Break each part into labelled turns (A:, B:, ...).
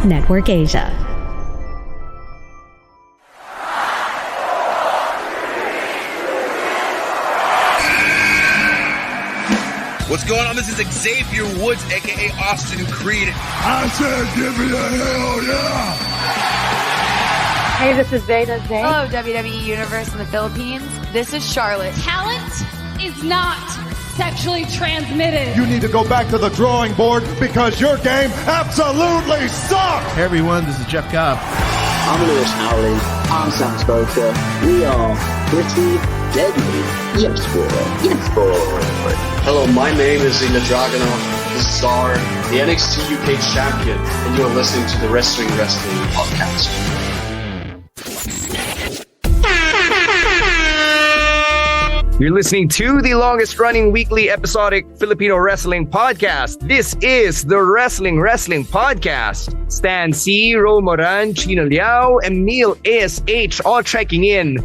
A: Network Asia.
B: What's going on? This is Xavier Woods, a.k.a. Austin Creed.
C: I said give me a hell yeah!
D: Hey, this is Zeta Zay.
E: Hello, WWE Universe in the Philippines. This is Charlotte.
F: Talent is not sexually transmitted.
C: You need to go back to the drawing board because your game absolutely sucks!
G: Hey everyone, this is Jeff Cobb.
H: I'm Lewis Howley. I'm Sam Spoker. We are pretty deadly. Yes, boy. Yes, boy.
I: Hello, my name is Ilya Dragunov, the star, the NXT UK champion, and you're listening to the Wrestling Podcast.
J: You're listening to the longest running weekly episodic Filipino wrestling podcast. This is the Wrestling Podcast. Stan C, Ro Moran, Chino Liao, Emil ASH all checking in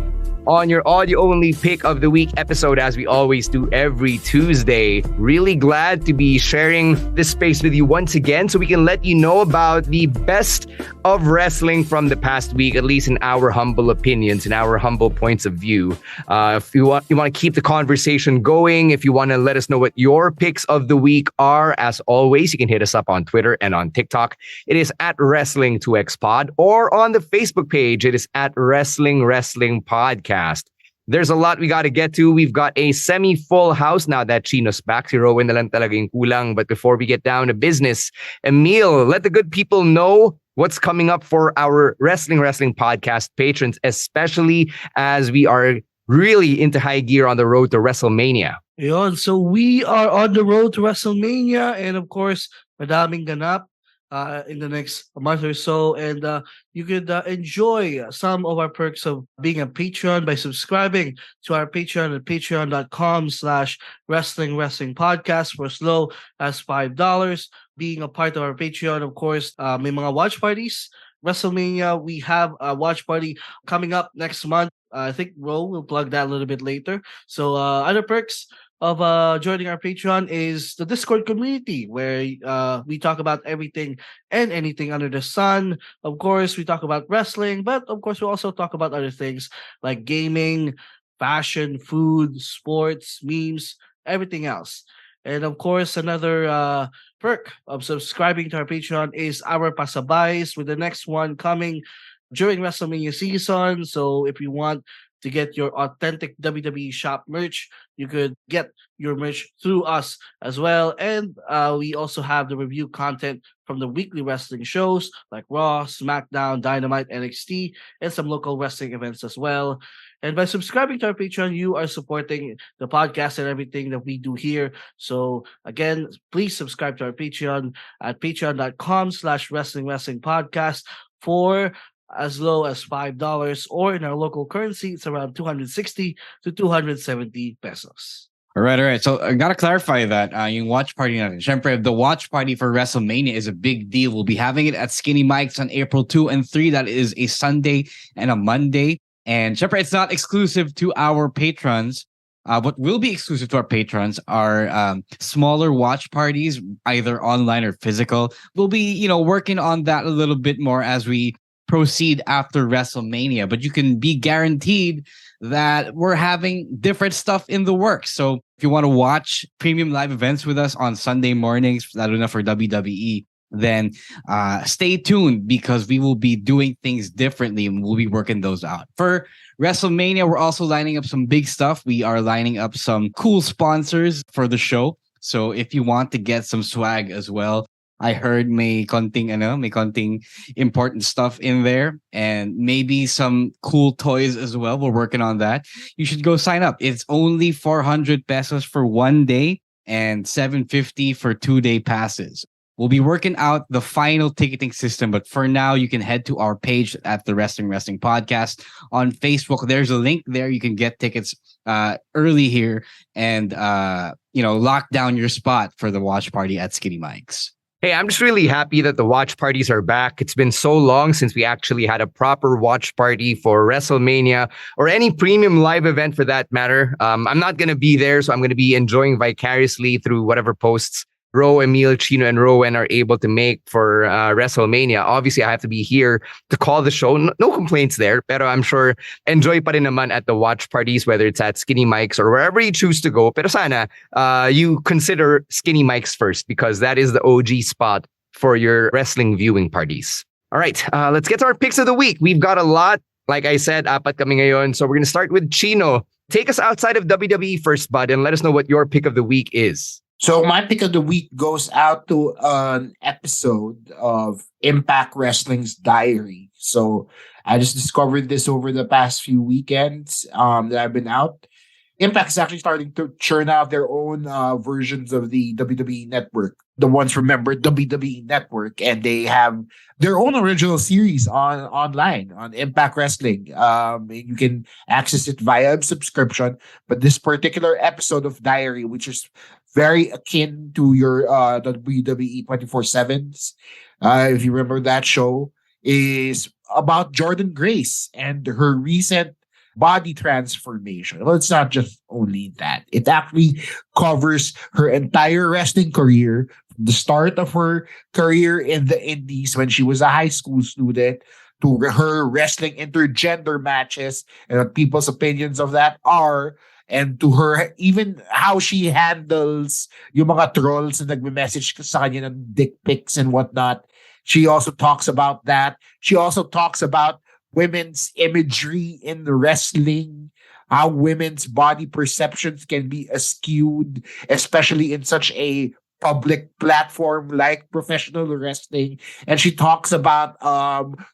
J: on your audio-only pick of the week episode, as we always do every Tuesday. Really glad to be sharing this space with you once again so we can let you know about the best of wrestling from the past week, at least in our humble opinions, in our humble points of view. If you want to keep the conversation going, if you want to let us know what your picks of the week are, as always, you can hit us up on Twitter and on TikTok. It is at Wrestling2XPod, or on the Facebook page, it is at Wrestling Podcast. There's a lot we got to get to. We've got a semi-full house now that Chino's back. Si Rowan na lang talaga yung kulang. But before we get down to business, Emil, let the good people know what's coming up for our Wrestling Podcast patrons, especially as we are really into high gear on the road to WrestleMania.
K: Yun, so we are on the road to WrestleMania, and of course, madaming ganap in the next month or so, and you could enjoy some of our perks of being a Patreon by subscribing to our Patreon at patreon.com/wrestling podcast for as low as $5. Being a part of our Patreon, of course, may mga watch parties. WrestleMania, we have a watch party coming up next month. I think Ro will plug that a little bit later. So other perks of joining our Patreon is the Discord community, where we talk about everything and anything under the sun. Of course, we talk about wrestling, but of course, we also talk about other things like gaming, fashion, food, sports, memes, everything else. And of course, another perk of subscribing to our Patreon is our pasabays, with the next one coming during WrestleMania season. So if you want to get your authentic WWE shop merch, you could get your merch through us as well. And we also have the review content from the weekly wrestling shows like Raw, SmackDown, Dynamite, NXT, and some local wrestling events as well. And by subscribing to our Patreon, you are supporting the podcast and everything that we do here. So again, please subscribe to our Patreon at patreon.com/wrestling podcast for as low as $5, or in our local currency, it's around 260 to 270 pesos.
L: All right. So I gotta clarify that yung watch party natin. Syempre, the watch party for WrestleMania is a big deal. We'll be having it at Skinny Mike's on April 2 and 3. That is a Sunday and a Monday. And syempre, it's not exclusive to our patrons. What will be exclusive to our patrons are smaller watch parties, either online or physical. We'll be, working on that a little bit more as we proceed after WrestleMania, but you can be guaranteed that we're having different stuff in the works. So if you want to watch premium live events with us on Sunday mornings, lalo na for WWE, then stay tuned, because we will be doing things differently and we'll be working those out. For WrestleMania, we're also lining up some big stuff. We are lining up some cool sponsors for the show. So if you want to get some swag as well, I heard may konting important stuff in there, and maybe some cool toys as well. We're working on that. You should go sign up. It's only 400 pesos for 1 day and 750 for 2-day passes. We'll be working out the final ticketing system, but for now, you can head to our page at the Wrestling Podcast on Facebook. There's a link there. You can get tickets early here and lock down your spot for the watch party at Skinny Mike's.
J: Hey, I'm just really happy that the watch parties are back. It's been so long since we actually had a proper watch party for WrestleMania or any premium live event for that matter. I'm not going to be there, so I'm going to be enjoying vicariously through whatever posts Ro, Emil, Chino, and Rowan are able to make for WrestleMania. Obviously, I have to be here to call the show. No complaints there. Pero I'm sure enjoy pa rin naman at the watch parties, whether it's at Skinny Mike's or wherever you choose to go. Pero sana you consider Skinny Mike's first because that is the OG spot for your wrestling viewing parties. All right, let's get to our picks of the week. We've got a lot. Like I said, apat kami ngayon. So we're going to start with Chino. Take us outside of WWE first, bud, and let us know what your pick of the week is.
A: So my pick of the week goes out to an episode of Impact Wrestling's Diary. So I just discovered this over the past few weekends that I've been out. Impact is actually starting to churn out their own versions of the WWE Network. The ones remember WWE Network, and they have their own original series online on Impact Wrestling. You can access it via subscription. But this particular episode of Diary, which is very akin to your WWE 24/7s, if you remember that show, is about Jordynne Grace and her recent body transformation. Well, it's not just only that. It actually covers her entire wrestling career, from the start of her career in the Indies when she was a high school student, to her wrestling intergender matches and what people's opinions of that are, and to her, even how she handles yung mga trolls na nagme-message sa kanya ng dick pics and whatnot. She also talks about that. She also talks about women's imagery in the wrestling, how women's body perceptions can be skewed, especially in such a public platform like professional wrestling. And she talks about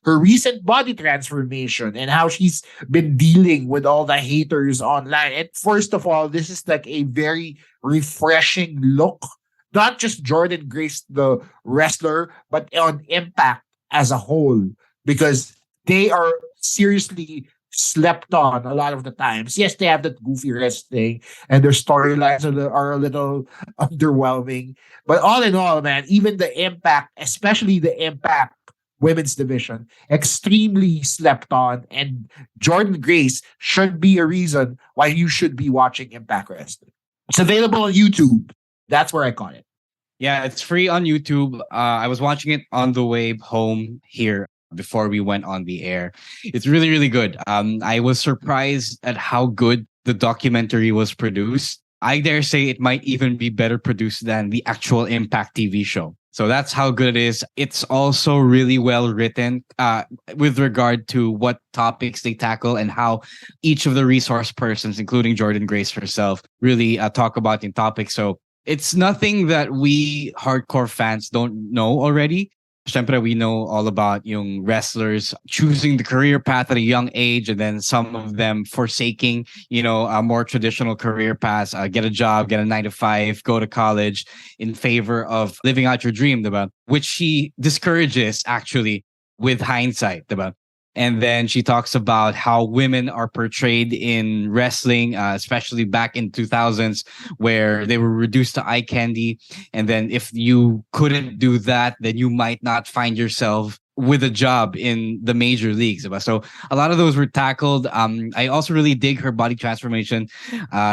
A: her recent body transformation and how she's been dealing with all the haters online. And first of all, this is like a very refreshing look, not just Jordynne Grace, the wrestler, but on Impact as a whole, because they are seriously slept on a lot of the times. Yes, they have that goofy wrestling and their storylines are a little underwhelming. But all in all, man, even the Impact, especially the Impact women's division, extremely slept on. And Jordynne Grace should be a reason why you should be watching Impact Wrestling. It's available on YouTube. That's where I caught it.
L: Yeah, it's free on YouTube. I was watching it on the way home here before we went on the air. It's really, really good. I was surprised at how good the documentary was produced. I dare say it might even be better produced than the actual Impact TV show. So that's how good it is. It's also really well written with regard to what topics they tackle and how each of the resource persons, including Jordynne Grace herself, really talk about in topics. So it's nothing that we hardcore fans don't know already. Siyempre, we know all about yung wrestlers choosing the career path at a young age and then some of them forsaking, a more traditional career path, get a job, get a 9-to-5, go to college in favor of living out your dream, diba? Which she discourages actually with hindsight, diba? And then she talks about how women are portrayed in wrestling, especially back in 2000s, where they were reduced to eye candy. And then if you couldn't do that, then you might not find yourself with a job in the major leagues. So a lot of those were tackled. I also really dig her body transformation.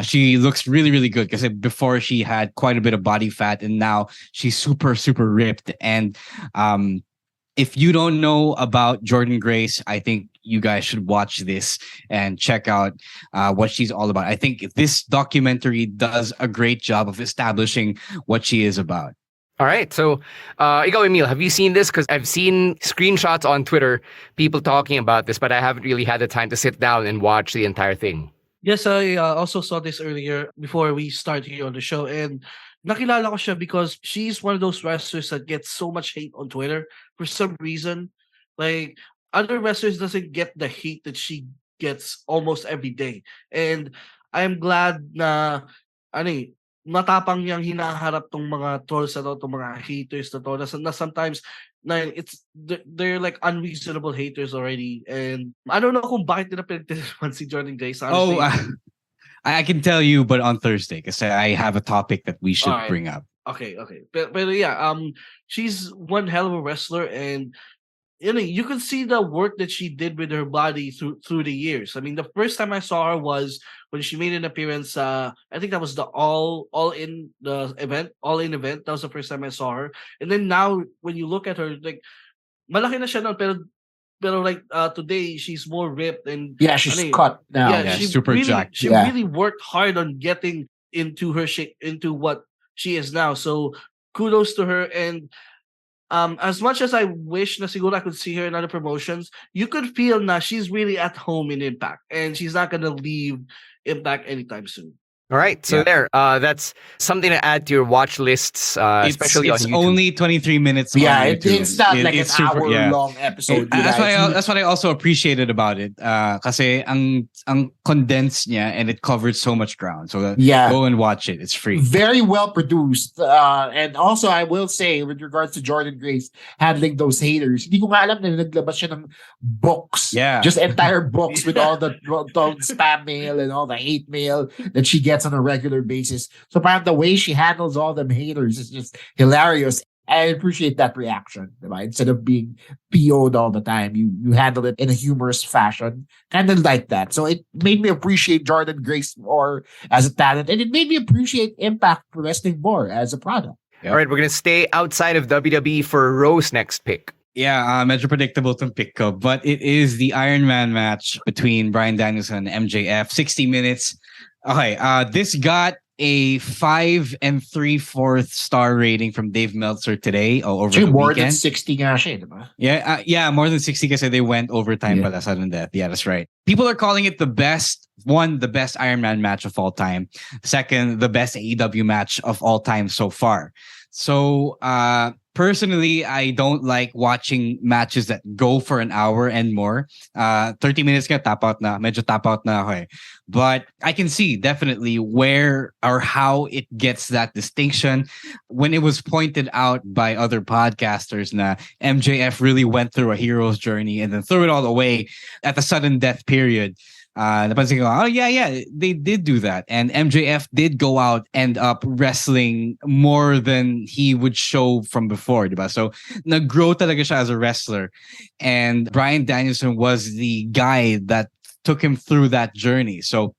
L: She looks really, really good because before she had quite a bit of body fat and now she's super, super ripped. And if you don't know about Jordynne Grace, I think you guys should watch this and check out what she's all about. I think this documentary does a great job of establishing what she is about.
J: All right. So, ikaw, Emil, have you seen this? Because I've seen screenshots on Twitter, people talking about this, but I haven't really had the time to sit down and watch the entire thing.
K: Yes, I also saw this earlier before we start here on the show. And nakilala ko siya because she's one of those wrestlers that gets so much hate on Twitter for some reason. Like, other wrestlers doesn't get the hate that she gets almost every day. And I'm glad na, matapang niyang hinaharap tong mga trolls na to, tong mga haters na to, na sometimes they're like unreasonable haters already. And I don't know kung bakit nila pinagtitipan si Jordynne Grace, honestly.
L: I can tell you, but on Thursday, because I have a topic that we should bring up.
K: Okay. But yeah, she's one hell of a wrestler, and you can see the work that she did with her body through the years. I mean, the first time I saw her was when she made an appearance. I think that was the all in event. That was the first time I saw her. And then now, when you look at her, like malaki na siya noon, pero like today she's more ripped and
A: yeah, she's cut now.
K: Yeah, she
L: super
K: really,
L: jacked.
K: She really worked hard on getting into her shape, into what she is now. So kudos to her. And as much as I wish na siguro I could see her in other promotions, you could feel na she's really at home in Impact and she's not gonna leave Impact anytime soon.
J: All right, so there. That's something to add to your watch lists, especially on
L: it's
J: YouTube.
L: only 23 minutes.
A: Yeah,
L: on YouTube.
A: it's not like
L: it's
A: an
L: super,
A: hour-long episode.
L: That's what I also appreciated about it. Kasi ang condensed niya and it covered so much ground. So go and watch it. It's free.
A: Very well produced. And also, I will say, with regards to Jordynne Grace handling those haters, hindi ko nga alam na naglabas siya ng books.
L: Yeah.
A: Just entire books with all the spam mail and all the hate mail that she gets on a regular basis. So parang the way she handles all them haters is just hilarious. I appreciate that reaction. Right? Instead of being PO'd all the time, you handle it in a humorous fashion. Kind of like that. So it made me appreciate Jordynne Grace more as a talent, and it made me appreciate Impact Wrestling more as a product.
J: Yep. All right, we're going to stay outside of WWE for Ro's next pick.
L: Yeah, medyo predictable tong pick ko, but it is the Iron Man match between Bryan Danielson and MJF. 60 minutes. Okay, this got a 5 3/4 star rating from Dave Meltzer today over the
A: more
L: weekend.
A: Than 60 nga siya, diba?
L: Yeah, more than 60 kasi they went overtime pala sudden death. Yeah, that's right. People are calling it the best Iron Man match of all time. Second, the best AEW match of all time so far. So, personally, I don't like watching matches that go for an hour and more. 30 minutes ka, medyo tap out na ako eh. But I can see definitely where or how it gets that distinction. When it was pointed out by other podcasters na MJF really went through a hero's journey and then threw it all away at the sudden death period. Napansin ko, they did do that. And MJF did go out, end up wrestling more than he would show from before, diba? So, nag-grow talaga siya as a wrestler. And Bryan Danielson was the guy that took him through that journey. So,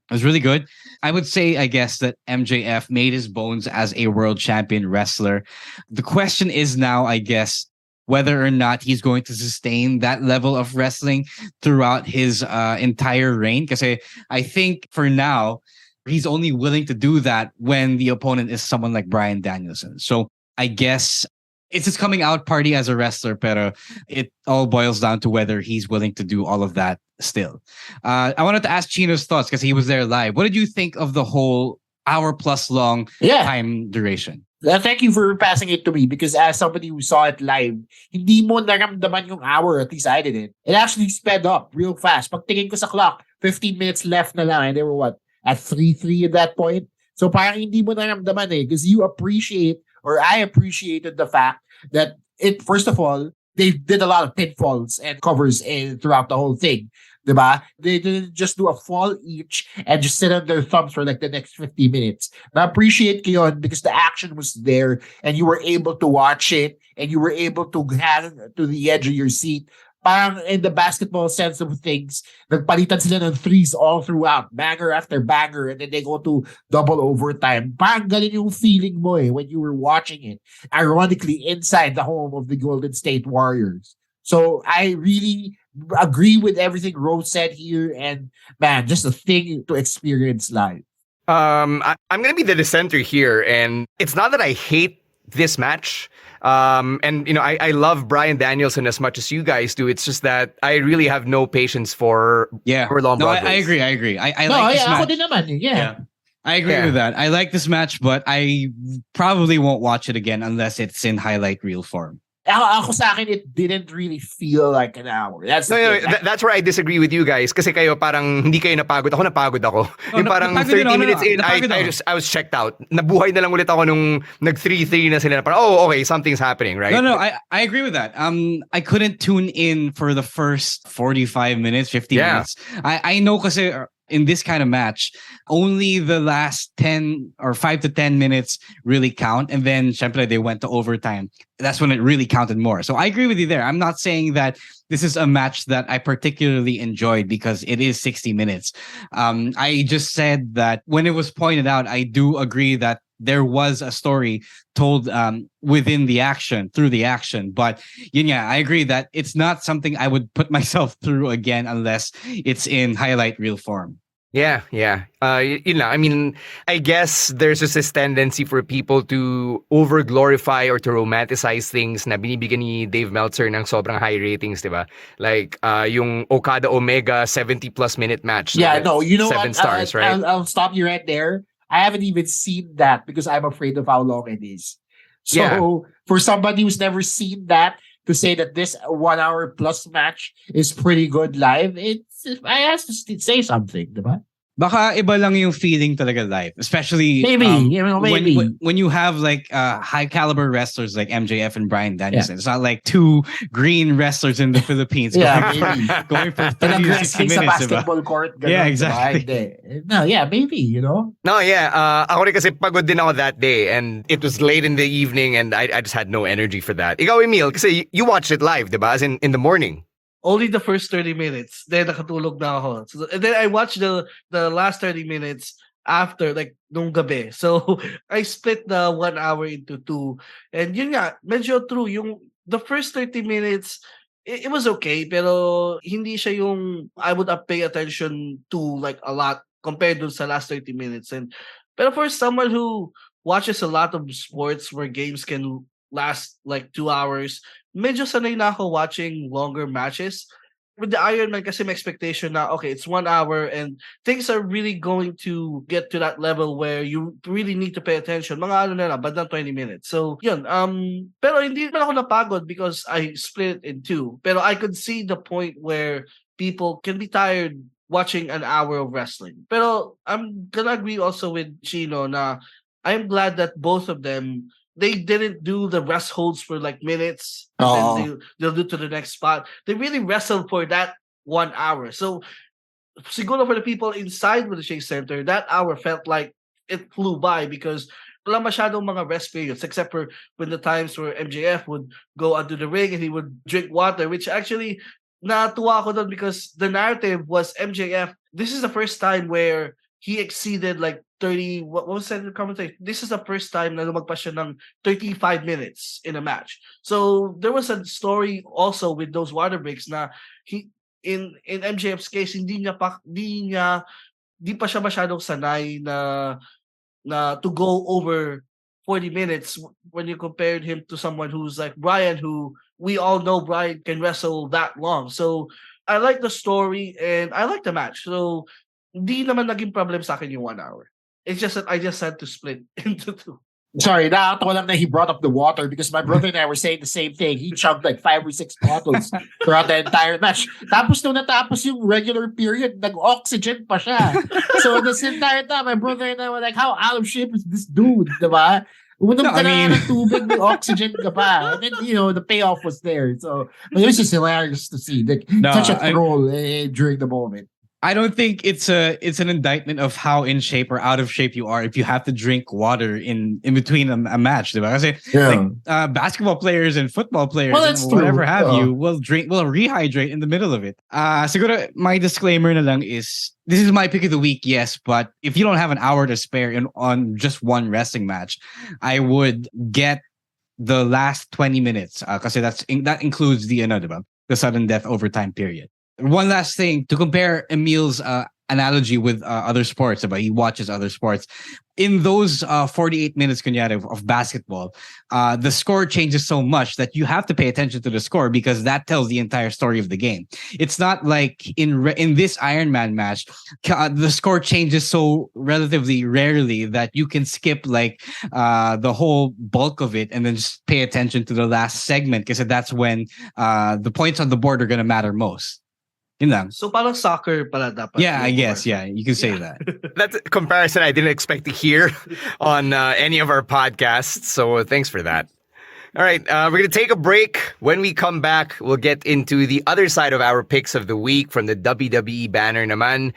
L: it was really good. I would say, I guess, that MJF made his bones as a world champion wrestler. The question is now, I guess, whether or not he's going to sustain that level of wrestling throughout his entire reign. Because I think for now, he's only willing to do that when the opponent is someone like Bryan Danielson. So I guess it's his coming out party as a wrestler, pero it all boils down to whether he's willing to do all of that still. I wanted to ask Chino's thoughts because he was there live. What did you think of the whole hour-plus long time duration?
A: Thank you for passing it to me because as somebody who saw it live, hindi mo naramdaman yung hour, at least I didn't. It actually sped up real fast. Pagtingin ko sa clock, 15 minutes left na lang and they were at 3:03 at that point. So parang hindi mo naramdaman because you appreciate, or I appreciated the fact that first of all, they did a lot of pitfalls and covers throughout the whole thing. Diba? They didn't just do a fall each and just sit on their thumbs for like the next 50 minutes. And I appreciate Keon because the action was there and you were able to watch it and you were able to hang to the edge of your seat. Parang in the basketball sense of things, nagpalitan sila ng threes all throughout, banger after banger, and then they go to double overtime. Parang galing yung feeling mo when you were watching it. Ironically, inside the home of the Golden State Warriors. So I really agree with everything Rose said here, and man, just a thing to experience live.
J: I'm going to be the dissenter here, and it's not that I hate this match. And I love Bryan Danielson as much as you guys do. It's just that I really have no patience for long Broadways.
L: I agree. I like this match.
A: Din naman, yeah.
L: I agree with that. I like this match, but I probably won't watch it again unless it's in highlight reel form.
A: Ako sa akin, it didn't really feel like an hour. That's
J: that's where I disagree with you guys. Kasi kayo parang hindi kayo napagod. Ako napagod ako. Yung parang 30 minutes in, I was checked out. Nabuhay na lang ulit ako nung nag 3-3 na sila. Parang, okay, something's happening, right?
L: No, I agree with that. I couldn't tune in for the first 45 minutes, 50 minutes. I know kasi in this kind of match, only the last 10 or 5 to 10 minutes really count. And then, syempre, they went to overtime. That's when it really counted more. So I agree with you there. I'm not saying that this is a match that I particularly enjoyed because it is 60 minutes. I just said that when it was pointed out, I do agree that there was a story told within the action, through the action. But yeah, I agree that it's not something I would put myself through again unless it's in highlight reel form.
J: Yeah. I mean, I guess there's just this tendency for people to over-glorify or to romanticize things na binibigyan ni Dave Meltzer ng sobrang high ratings, diba? Like, yung Okada Omega 70-plus minute match.
A: Yeah, no, you know
J: 7
A: what?
J: stars, right?
A: I'll stop you right there. I haven't even seen that because I'm afraid of how long it is. So for somebody who's never seen that, to say that this 1 hour plus match is pretty good live, I have to say something, diba?
L: Baka iba lang yung feeling talaga live, especially
A: maybe.
L: When you have like high caliber wrestlers like MJF and Bryan Danielson. It's not like two green wrestlers in the Philippines going for 30 to 60 minutes.
A: Basketball court.
L: Yeah, exactly.
A: No, maybe, you know?
J: No, yeah. Ako rin kasi pagod din ako that day and it was late in the evening and I just had no energy for that. Ikaw, Emil, kasi you watched it live, diba? As in the morning.
K: Only the first 30 minutes. Then nakatulog na ako. So, and then I watched the last 30 minutes after, like, nung gabi. So, I split the 1 hour into 2. And yun nga, medyo true. The first 30 minutes, it was okay. Pero hindi siya yung I would pay attention to, like, a lot compared to sa last 30 minutes. Pero for someone who watches a lot of sports where games can last like 2 hours, medyo sanay na ako watching longer matches. With the Ironman kasi may expectation na, okay, it's 1 hour and things are really going to get to that level where you really need to pay attention. Mga bandang 20 minutes. So, yun. Pero hindi naman ako napagod because I split it in 2. Pero I could see the point where people can be tired watching an hour of wrestling. Pero I'm gonna agree also with Chino na I'm glad that both of them, they didn't do the rest holds for like minutes. Then they'll do to the next spot. They really wrestled for that 1 hour. So, siguro for the people inside with the Chase Center, that hour felt like it flew by because wala masyadong mga rest periods except for when the times where MJF would go onto the ring and he would drink water, which actually natuwa ako doon because the narrative was MJF. This is the first time where he exceeded like 30, what was that commentate? This is the first time na lumagpas siya ng 35 minutes in a match. So there was a story also with those water breaks na he in MJF's case di pa siya masyadong sanay na to go over 40 minutes when you compared him to someone who's like Bryan, who we all know Bryan can wrestle that long. So I like the story and I like the match. So hindi naman naging problem sa akin yung 1 hour. It's just that I just had to split into 2.
A: Sorry, nakakatawa lang na he brought up the water because my brother and I were saying the same thing. He chugged like 5 or 6 bottles throughout the entire match. Tapos nung natapos yung regular period, nag-oxygen pa siya. So this entire time, my brother and I were like, how out of shape is this dude, diba? Uminom ka na ng tubig, may oxygen ka pa. And then, the payoff was there. So it was just hilarious to see. Like, such a troll during the moment.
L: I don't think it's an indictment of how in shape or out of shape you are if you have to drink water in between a match, diba? Kasi like basketball players and football players and whatever have you will rehydrate in the middle of it. Siguro my disclaimer na lang is this is my pick of the week, yes, but if you don't have an hour to spare on just one wrestling match, I would get the last 20 minutes kasi that includes the sudden death overtime period. One last thing to compare Emil's analogy with other sports, about he watches other sports. In those 48 minutes of basketball, the score changes so much that you have to pay attention to the score because that tells the entire story of the game. It's not like in this Iron Man match, the score changes so relatively rarely that you can skip like the whole bulk of it and then just pay attention to the last segment because that's when the points on the board are going to matter most.
K: So parang soccer pala dapat.
L: Yeah, I guess. Yeah, you can say that.
J: That's a comparison I didn't expect to hear on any of our podcasts. So thanks for that. All right, we're going to take a break. When we come back, we'll get into the other side of our picks of the week from the WWE banner naman.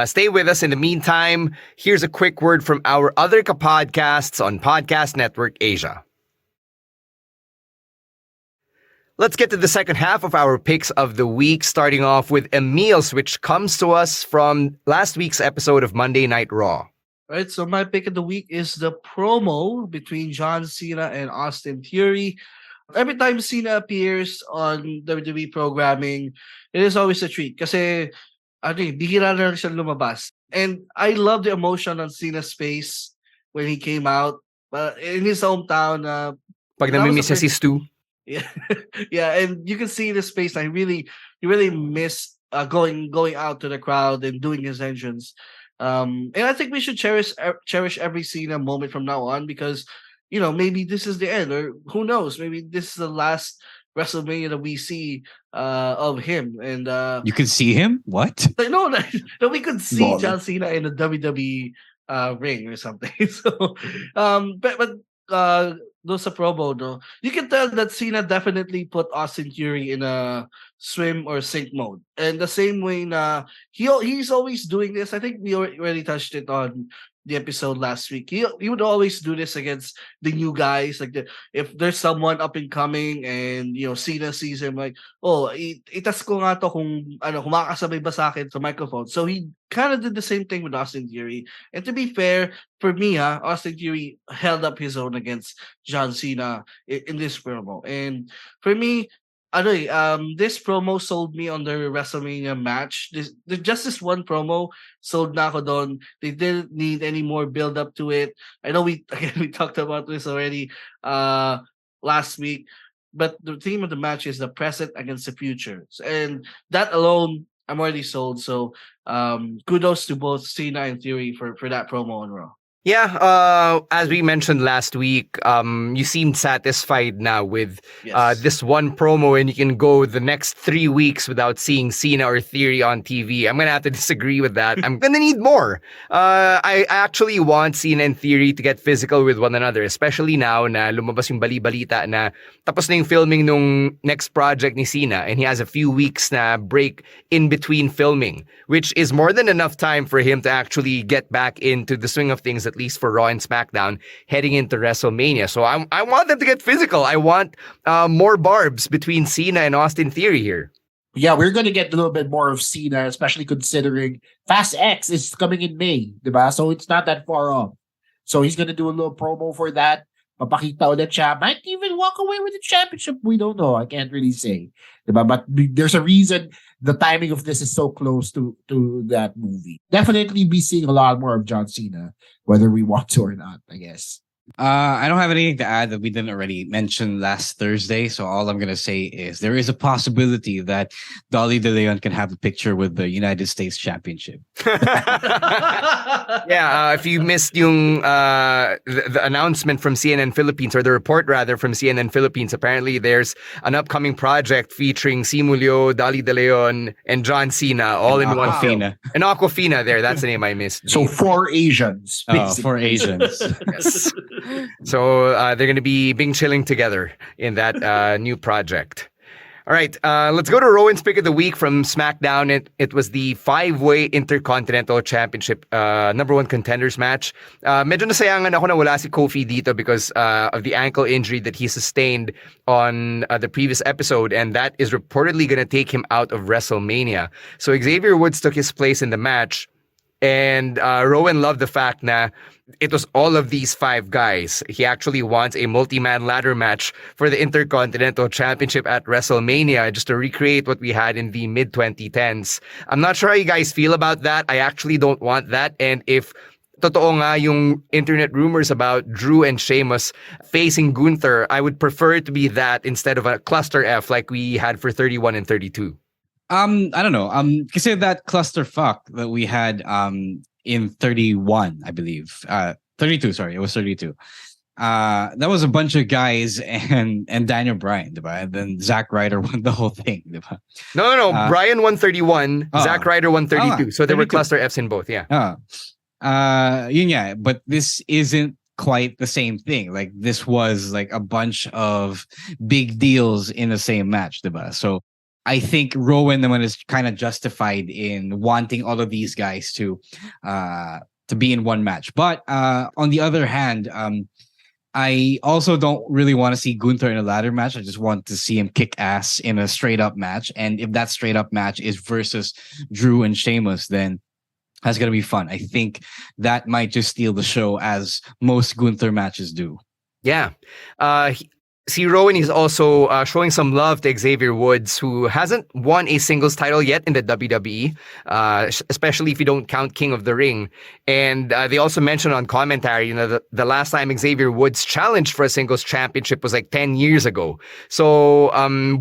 J: Stay with us. In the meantime, here's a quick word from our other podcasts on Podcast Network Asia. Let's get to the second half of our picks of the week, starting off with Emil's, which comes to us from last week's episode of Monday Night Raw.
K: Right, so my pick of the week is the promo between John Cena and Austin Theory. Every time Cena appears on WWE programming, it is always a treat. Kasi, bihira na lang siya lumabas. And I love the emotion on Cena's face when he came out. In his hometown.
J: Pag namimiss si Stu.
K: Yeah, yeah, and you can see the space. He really missed going out to the crowd and doing his entrance. And I think we should cherish every Cena moment from now on because, maybe this is the end, or who knows, maybe this is the last WrestleMania that we see of him. And
L: you could see him? What?
K: No, we could see John Cena in the WWE ring or something. So, but those a promo, no, you can tell that Cena definitely put Austin Theory in a swim or sink mode, and the same way he's always doing this. I think we already touched it on the episode last week. He would always do this against the new guys. Like if there's someone up and coming, and Cena sees him like, oh, itas ko nga to kung makakasabay ba sa akin sa microphone. So he kind of did the same thing with Austin Theory. And to be fair, for me, Austin Theory held up his own against John Cena in this promo. And for me, this promo sold me on the WrestleMania match. Just this one promo sold na ako doon. They didn't need any more build up to it. I know we talked about this already last week, but the theme of the match is the present against the future, and that alone, I'm already sold. So kudos to both Cena and Theory for that promo on Raw.
J: Yeah, as we mentioned last week, you seemed satisfied now with this one promo, and you can go the next 3 weeks without seeing Cena or Theory on TV. I'm going to have to disagree with that. I'm going to need more. I actually want Cena and Theory to get physical with one another, especially now na lumabas yung bali-balita na tapos na yung filming nung next project ni Cena, and he has a few weeks na break in between filming, which is more than enough time for him to actually get back into the swing of things, at least for Raw and SmackDown heading into WrestleMania. So I want them to get physical. I want more barbs between Cena and Austin Theory here.
A: Yeah, we're going to get a little bit more of Cena, especially considering Fast X is coming in May, diba? So it's not that far off. So he's going to do a little promo for that. Papakita ulit siya. Might even walk away with the championship. We don't know. I can't really say. Diba? But there's a reason the timing of this is so close to that movie. Definitely be seeing a lot more of John Cena, whether we want to or not, I guess.
L: I don't have anything to add that we didn't already mention last Thursday. So all I'm going to say is there is a possibility that Dolly De Leon can have a picture with the United States Championship.
J: Yeah, if you missed yung the announcement from CNN Philippines, or the report rather from CNN Philippines, apparently there's an upcoming project featuring Simulio, Dolly De Leon, and John Cena all in one film. And Aquafina there, that's the name I missed.
A: So 4 Asians.
L: Oh, 4 Asians.
J: Yes. So they're going to be being chilling together in that new project. All right, let's go to Rowan's pick of the week from SmackDown. It was the 5-way Intercontinental Championship #1 contenders match. Medyo nasayangan ako na wala si Kofi dito because of the ankle injury that he sustained on the previous episode, and that is reportedly going to take him out of WrestleMania. So Xavier Woods took his place in the match. And Rowan loved the fact that it was all of these 5 guys. He actually wants a multi-man ladder match for the Intercontinental Championship at WrestleMania, just to recreate what we had in the mid-2010s. I'm not sure how you guys feel about that. I actually don't want that. And if totoo nga yung internet rumors about Drew and Sheamus facing Gunther, I would prefer it to be that instead of a cluster F like we had for 31 and 32.
L: I don't know. Kasi that clusterfuck that we had in 31, I believe. 32, sorry, it was 32. That was a bunch of guys and Daniel Bryan, diba? And then Zack Ryder won the whole thing, diba?
J: No. Bryan won 31, Zack Ryder won 32. So there were cluster Fs in both, yeah.
L: Yun nga, but this isn't quite the same thing. Like this was like a bunch of big deals in the same match, diba? So I think Rowan naman is kind of justified in wanting all of these guys to be in one match. But on the other hand, I also don't really want to see Gunther in a ladder match. I just want to see him kick ass in a straight up match. And if that straight up match is versus Drew and Sheamus, then that's going to be fun. I think that might just steal the show, as most Gunther matches do.
J: Yeah. See, Rowan is also showing some love to Xavier Woods, who hasn't won a singles title yet in the WWE, especially if you don't count King of the Ring. And they also mentioned on commentary, the last time Xavier Woods challenged for a singles championship was like 10 years ago. So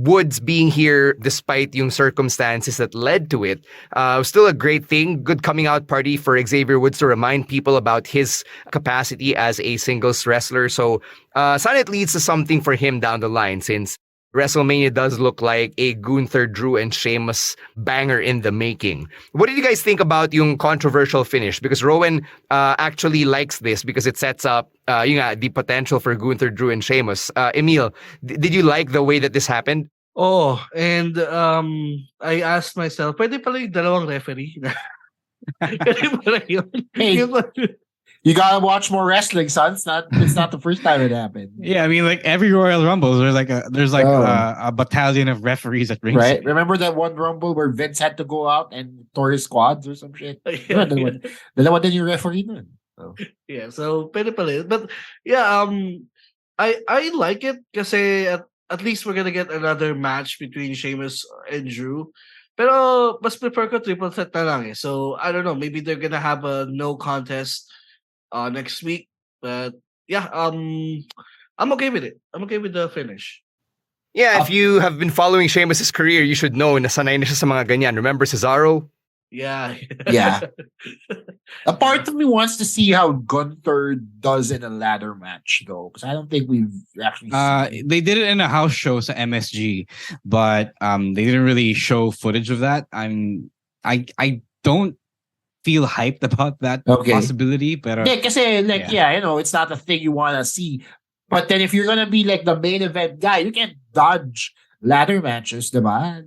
J: Woods being here, despite yung circumstances that led to it, was still a great thing. Good coming out party for Xavier Woods to remind people about his capacity as a singles wrestler. So sana it leads to something for him down the line, since WrestleMania does look like a Gunther, Drew, and Sheamus banger in the making. What did you guys think about yung controversial finish? Because Rowan actually likes this because it sets up the potential for Gunther, Drew, and Sheamus. Emil, did you like the way that this happened?
K: Oh, and I asked myself, pwede pala yung dalawang referee. Pwede pala yun.
A: Hey, you gotta watch more wrestling, son. It's not the first time it happened.
L: Yeah, I mean, like every Royal Rumble, there's a battalion of referees at ringside.
A: Right? Remember that one Rumble where Vince had to go out and tore his quads or some shit? Dalawa din yung referee nun. Oh.
K: Yeah, so pwede pala yun. But yeah, I like it kasi at least we're gonna get another match between Sheamus and Drew. Pero mas prefer ko triple threat na lang eh. So I don't know, maybe they're gonna have a no contest next week. But yeah, I'm okay with it. I'm okay with the finish.
J: Yeah, if you have been following Sheamus' career, you should know na sanay na siya sa mga ganyan. Remember Cesaro?
K: Yeah.
A: Yeah. A part of me wants to see how Gunther does in a ladder match, though, because I don't think we've actually seen
L: they did it in a house show sa MSG, but they didn't really show footage of that. I don't feel hyped about that possibility, but
A: yeah, kasi it's not a thing you want to see. But then if you're gonna be like the main event guy, you can't dodge ladder matches, diba?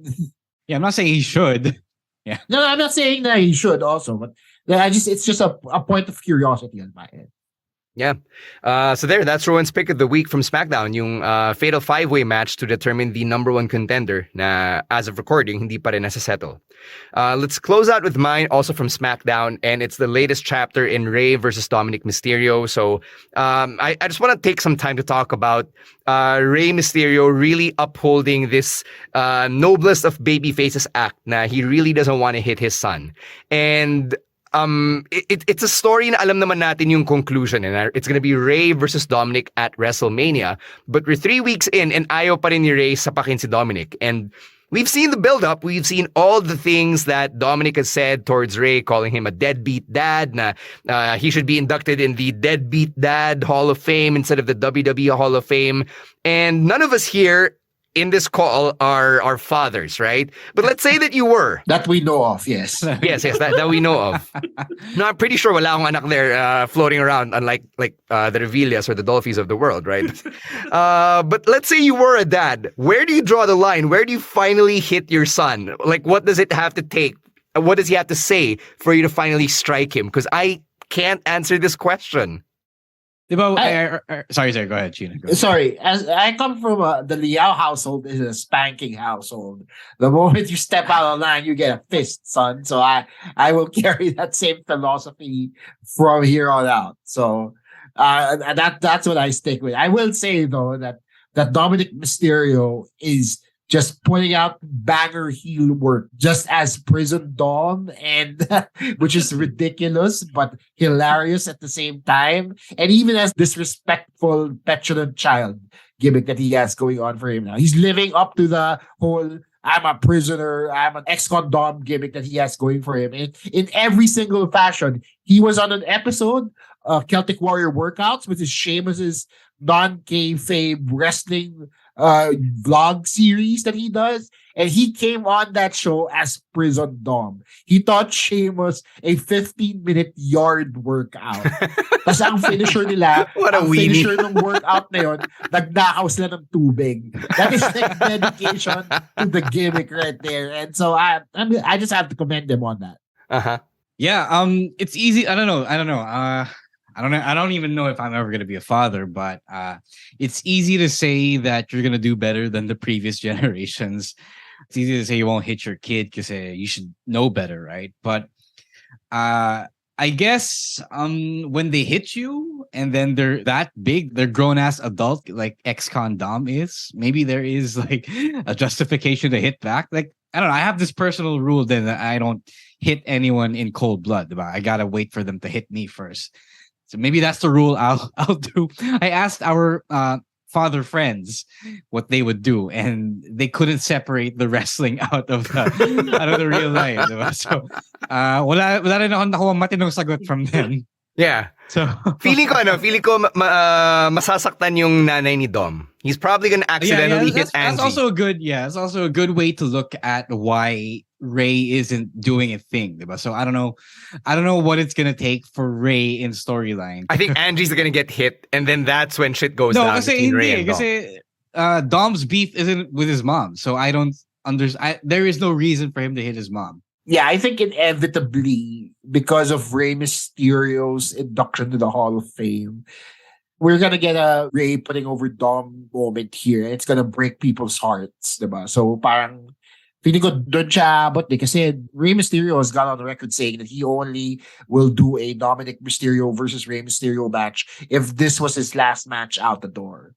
L: Yeah, I'm not saying he should. Yeah.
A: No, I'm not saying that he should also, but it's just a point of curiosity on my end.
J: Yeah. So that's Rowan's pick of the week from SmackDown, yung Fatal 5-Way match to determine the number one contender na as of recording, hindi pa rin nasa-settle. Let's close out with mine, also from SmackDown, and it's the latest chapter in Rey versus Dominic Mysterio. So I just want to take some time to talk about Rey Mysterio really upholding this noblest of babyfaces act na he really doesn't want to hit his son. And it's a story na alam naman natin yung conclusion, and it's gonna be Rey versus Dominic at WrestleMania. But we're 3 weeks in and ayaw pa rin ni Rey sapakin si Dominic. And we've seen the build-up. We've seen all the things that Dominic has said towards Rey, calling him a deadbeat dad, na he should be inducted in the Deadbeat Dad Hall of Fame instead of the WWE Hall of Fame. And none of us here in this call are fathers, right? But let's say that you were.
A: That we know of, yes.
J: Yes, that we know of. No, I'm pretty sure wala akong anak there floating around, unlike the Revillas or the Dolphins of the world, right? But let's say you were a dad. Where do you draw the line? Where do you finally hit your son? Like, what does it have to take? What does he have to say for you to finally strike him? Because I can't answer this question.
L: Sorry, go ahead, Gina.
A: Sorry, as I come from the Liao household is a spanking household. The moment you step out of line, you get a fist, son. So I will carry that same philosophy from here on out. So that's what I stick with. I will say though that Dominic Mysterio is just putting out banger heel work, just as Prison Dawn, and which is ridiculous but hilarious at the same time, and even as disrespectful, petulant child gimmick that he has going on for him now. He's living up to the whole "I'm a prisoner, I'm an ex-con Dom" gimmick that he has going for him in every single fashion. He was on an episode of Celtic Warrior Workouts, which is Sheamus's non-kayfabe wrestling vlog series that he does. And he came on that show as Prison Dom. He taught Sheamus a 15-minute yard workout. Tapos ang finisher nila,
J: What a
A: ang
J: weenie.
A: finisher ng workout na yun, nagnakaw sila ng tubig. That is like dedication to the gimmick right there. And so I just have to commend them on that.
J: Uh-huh.
L: Yeah, it's easy. I don't know. I don't even know if I'm ever gonna be a father, but it's easy to say that you're gonna do better than the previous generations. It's easy to say you won't hit your kid because you should know better, right? But I guess when they hit you and then they're that big, they're grown ass adult like ex-con Dom is. Maybe there is like a justification to hit back. Like I don't know. I have this personal rule then that I don't hit anyone in cold blood. I gotta wait for them to hit me first. So maybe that's the rule I'll do. I asked our father friends what they would do, and they couldn't separate the wrestling out of the real life. Diba? So wala rin ako matinong sagot from them.
J: Yeah.
L: So
J: feeling ko masasaktan yung nanay ni Dom. He's probably gonna accidentally hit Angie.
L: That's also a good, it's also a good way to look at why Ray isn't doing a thing. Diba? So I don't know what it's gonna take for Ray in storyline.
J: I think Angie's gonna get hit, and then that's when shit goes down between Ray and Dom.
L: Kasi Dom's beef isn't with his mom, so I don't understand. There is no reason for him to hit his mom.
A: Yeah, I think inevitably, because of Rey Mysterio's induction to the Hall of Fame, we're gonna get a Rey putting over Dom moment here. And it's gonna break people's hearts, diba? So parang feeling ko doon siya abot kasi Rey Mysterio has gone on the record saying that he only will do a Dominic Mysterio versus Rey Mysterio match if this was his last match out the door.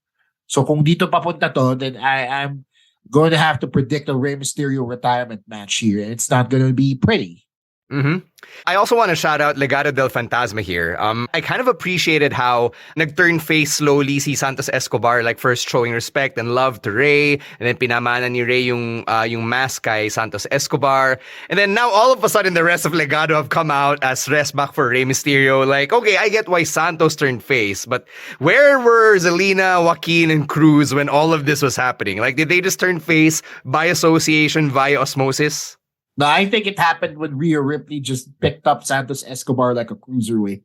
A: So kung dito papunta to, then I'm going to have to predict a Rey Mysterio retirement match here, and it's not going to be pretty.
J: Mm-hmm. I also want to shout out Legado del Fantasma here. I kind of appreciated how nag-turn face slowly si Santos Escobar, like first showing respect and love to Rey, and then pinamana ni Rey yung mask kay Santos Escobar. And then now all of a sudden the rest of Legado have come out as rest back for Rey Mysterio. Like, okay, I get why Santos turned face, but where were Zelina, Joaquin, and Cruz when all of this was happening? Like, did they just turn face by association, via osmosis?
A: No, I think it happened when Rhea Ripley just picked up Santos Escobar like a cruiserweight.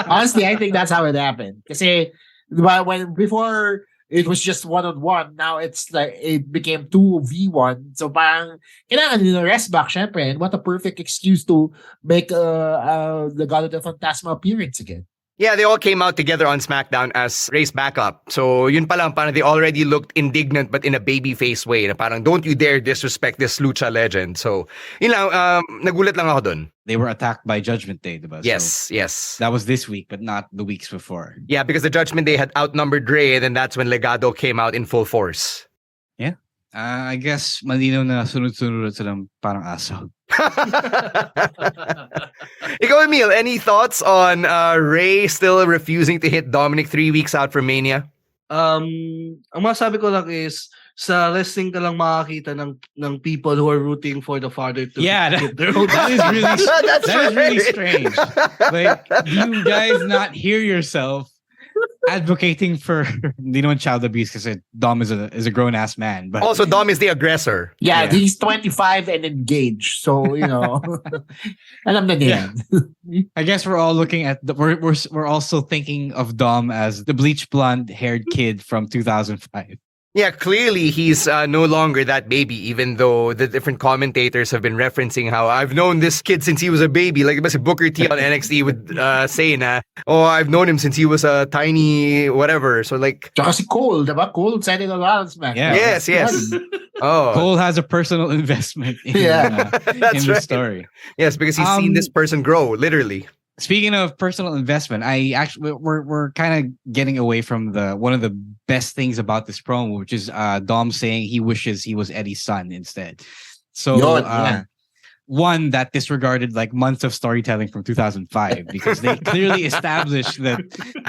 A: Honestly, I think that's how it happened. Kasi when before it was just 1-on-1, now it's like it became 2v1. So parang kailangan nila rest back, syempre. And what a perfect excuse to make the God of the Fantasma appearance again.
J: Yeah, they all came out together on SmackDown as Rey's backup. So yun pa lang, parang they already looked indignant but in a babyface way. Na parang, don't you dare disrespect this lucha legend. So, yun lang, nagulat lang ako dun.
L: They were attacked by Judgment Day, diba?
J: Yes,
L: so
J: yes.
L: That was this week, but not the weeks before.
J: Yeah, because the Judgment Day had outnumbered Rey, and then that's when Legado came out in full force.
L: Yeah. I guess malinaw na sunod-sunod silang parang aso.
J: Ikaw, Emil, any thoughts on Rey still refusing to hit Dominic 3 weeks out from Mania?
K: Ang masabi ko lang is sa wrestling ka lang makakita ng people who are rooting for the father to hit their own.
L: That is really strange. Like, do you guys not hear yourself advocating for hindi naman child abuse kasi Dom is a grown ass man, but
J: also Dom is the aggressor.
A: Yeah, he's 25 and engaged, so you know. Alam na niya.
L: I guess we're all looking at we're also thinking of Dom as the bleach blonde haired kid from 2005.
J: Yeah, clearly he's no longer that baby, even though the different commentators have been referencing how I've known this kid since he was a baby. Like, si Booker T on NXT would say na, oh, I've known him since he was a tiny whatever. So like...
A: Tsaka si Cole, diba? Cole said it a lot on SmackDown.
L: Yeah.
J: Yes. Oh,
L: Cole has a personal investment in the story.
J: Yes, because he's seen this person grow, literally.
L: Speaking of personal investment, we're kind of getting away from one of the best things about this promo, which is Dom saying he wishes he was Eddie's son instead. So one that disregarded like months of storytelling from 2005 because they clearly established that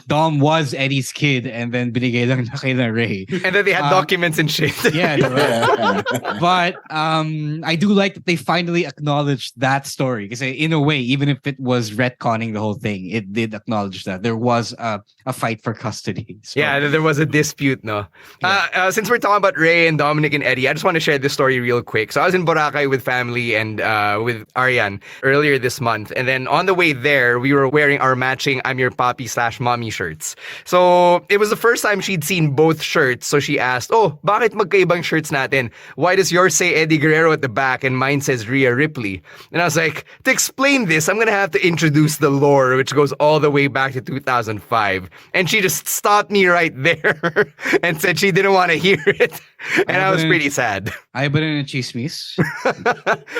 L: Dom was Eddie's kid and then binigay lang na kay Ray.
J: And then they had documents and shit.
L: Yeah, but I do like that they finally acknowledged that story because in a way, even if it was retconning the whole thing, it did acknowledge that there was a fight for custody. So,
J: yeah, there was a dispute, no? Yeah. Since we're talking about Ray and Dominic and Eddie, I just want to share this story real quick. So I was in Boracay with family and with Arian earlier this month. And then on the way there, we were wearing our matching I'm Your Papi / Mommy shirts. So it was the first time she'd seen both shirts. So she asked, oh, bakit magkaibang shirts natin? Why does yours say Eddie Guerrero at the back and mine says Rhea Ripley? And I was like, to explain this, I'm going to have to introduce the lore, which goes all the way back to 2005. And she just stopped me right there and said she didn't want to hear it. And I was pretty sad.
L: Ay ba rin ng chismis?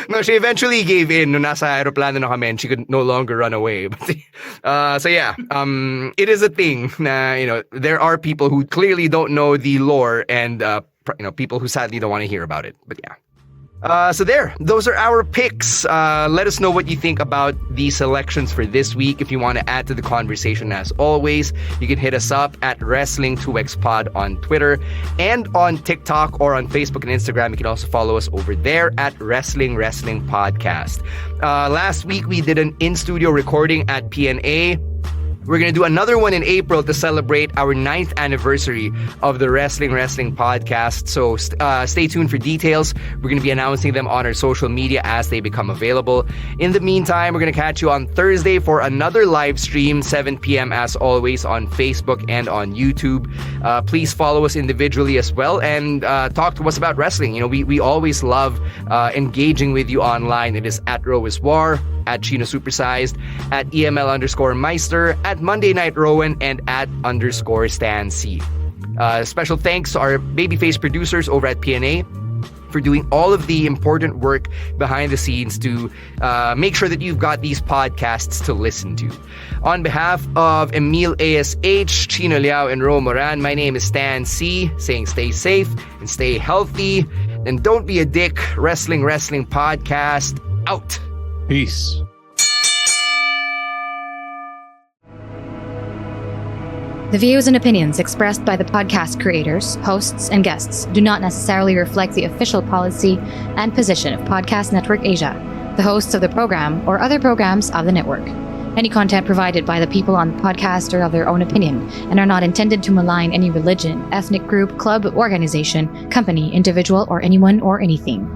J: No, she eventually gave in nung nasa aeroplano na kami and she could no longer run away. But, so yeah, it is a thing na, you know, there are people who clearly don't know the lore and, you know, people who sadly don't want to hear about it. But yeah. So there, those are our picks. Let us know what you think about the selections for this week. If you want to add to the conversation, as always, you can hit us up at Wrestling2XPod on Twitter and on TikTok or on Facebook and Instagram. You can also follow us over there at Wrestling Podcast. Last week, we did an in-studio recording at PNA. We're going to do another one in April to celebrate our 9th anniversary of the Wrestling Podcast. So stay tuned for details. We're going to be announcing them on our social media as they become available. In the meantime, we're going to catch you on Thursday for another live stream, 7 p.m. as always on Facebook and on YouTube. Please follow us individually as well and talk to us about wrestling. You know, we always love engaging with you online. It is at Rowiswar, at Chino Supersized, at EML_Meister, at Monday Night Rowan, and at _Stan C. Special thanks to our babyface producers over at PNA for doing all of the important work behind the scenes to make sure that you've got these podcasts to listen to. On behalf of Emil ASH, Chino Liao, and Ro Moran, my name is Stan C, saying stay safe and stay healthy. And don't be a dick. Wrestling Podcast out.
L: Peace.
G: The views and opinions expressed by the podcast creators, hosts, and guests do not necessarily reflect the official policy and position of Podcast Network Asia, the hosts of the program, or other programs of the network. Any content provided by the people on the podcast are of their own opinion and are not intended to malign any religion, ethnic group, club, organization, company, individual, or anyone or anything.